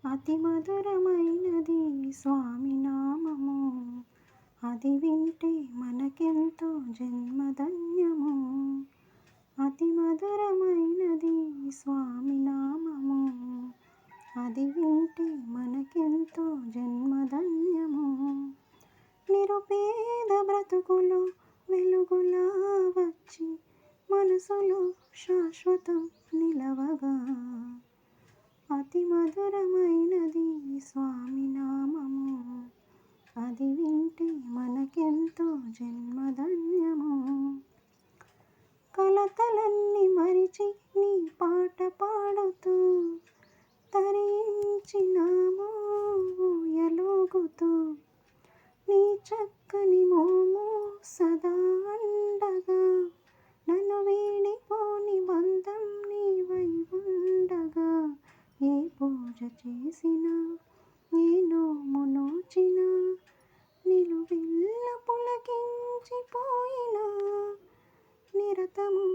అతి మధురమైనది స్వామి నామము, అది వింటే మనకెంతో జన్మధన్యము. అతి మధురమైనది స్వామి నామము, అది వింటే మనకెంతో జన్మధన్యము. నిరుపేద బ్రతుకులో వెలుగులా వచ్చి మనసులో శాశ్వతం నిలవగా, అతి మధురమైనది స్వామి నామము, అది వింటే మనకెంతో జన్మధన్యము. కలతలన్నీ మరిచి నీ పాట పాడుతూ తరించినాము ఊయలూగుతూ, నీ చక్కని మోము సదా అండగా, నన్ను వీడిపోని బంధం నీవై ఉండగా. ఏ పూజ చేసినా ఏ నోము నోచినా నిలువెల్ల పులకించిపోయినా, నిరతము